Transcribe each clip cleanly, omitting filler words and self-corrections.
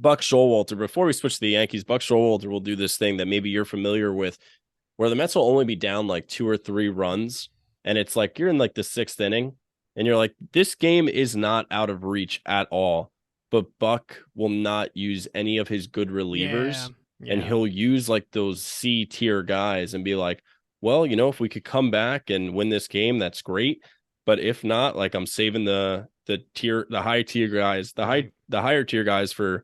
Buck Showalter, before we switch to the Yankees, Buck Showalter will do this thing that maybe you're familiar with, where the Mets will only be down like 2 or 3 runs, and it's like you're in like the 6th inning, and you're like, this game is not out of reach at all. But Buck will not use any of his good Yeah. relievers, and Yeah. he'll use like those C tier guys and be like, well, if we could come back and win this game, that's great. But if not, like I'm saving the high tier guys, Right. the higher tier guys for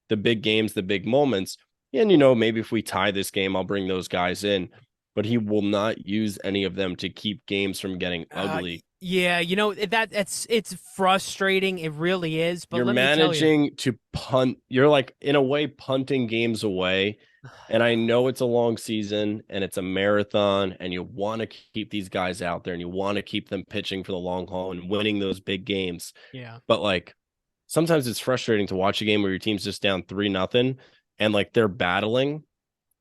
the big games, the big moments. And maybe if we tie this game, I'll bring those guys in. But he will not use any of them to keep games from getting ugly. Yeah, it's frustrating. It really is. But You're let me tell you. managing to punt. You're like in a way punting games away. And I know it's a long season and it's a marathon, and you want to keep these guys out there and you want to keep them pitching for the long haul and winning those big games. Yeah. But like sometimes it's frustrating to watch a game where your team's just down 3-0 and like they're battling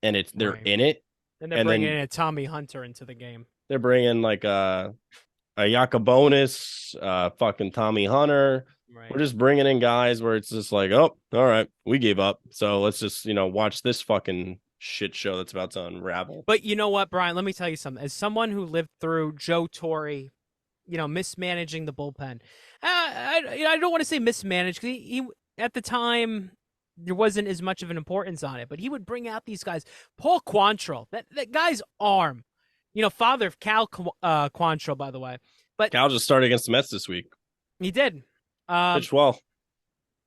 and they're Right. in it, And they're and bringing then in a Tommy Hunter into the game. they're bringing like a Yacobonis, fucking Tommy Hunter. We're Right. just bringing in guys where it's just like, oh, all right, we gave up. So let's just, watch this fucking shit show that's about to unravel. But you know what, Brian? Let me tell you something. As someone who lived through Joe Torre, mismanaging the bullpen, I don't want to say mismanaged. He at the time there wasn't as much of an importance on it, but he would bring out these guys. Paul Quantrill, that guy's arm, father of Cal Quantrill, by the way. But Cal just started against the Mets this week. he did. Um, Pitched well.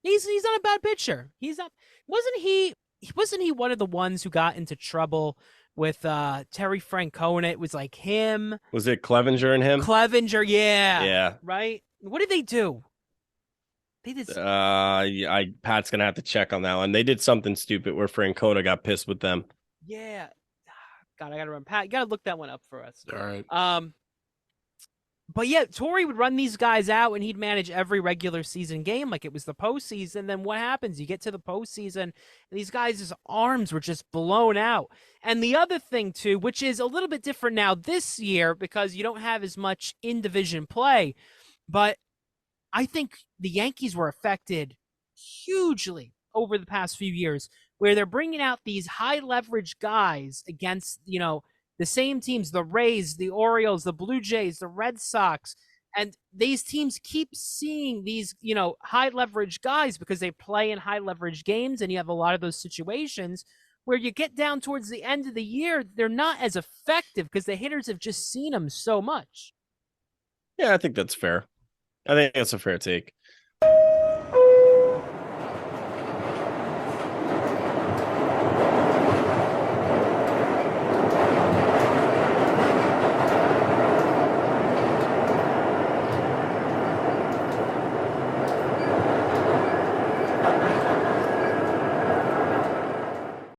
he's not a bad pitcher. He's not. Wasn't he one of the ones who got into trouble with Terry Francona? It was like him, Was it Clevenger and him? Clevenger, yeah, Yeah. right. What did they do? They did. Pat's gonna have to check on that one. They did something stupid where Francona got pissed with them. Yeah. God, I gotta run. Pat, you gotta look that one up for us. All right. But yeah, Torrey would run these guys out and he'd manage every regular season game like it was the postseason. Then what happens? You get to the postseason and these guys' arms were just blown out. And the other thing, too, which is a little bit different now this year because you don't have as much in division play, but I think the Yankees were affected hugely over the past few years where they're bringing out these high leverage guys against, the same teams, the Rays, the Orioles, the Blue Jays, the Red Sox. And these teams keep seeing these, high leverage guys because they play in high leverage games. And you have a lot of those situations where you get down towards the end of the year, they're not as effective because the hitters have just seen them so much. Yeah, I think that's fair. I think that's a fair take.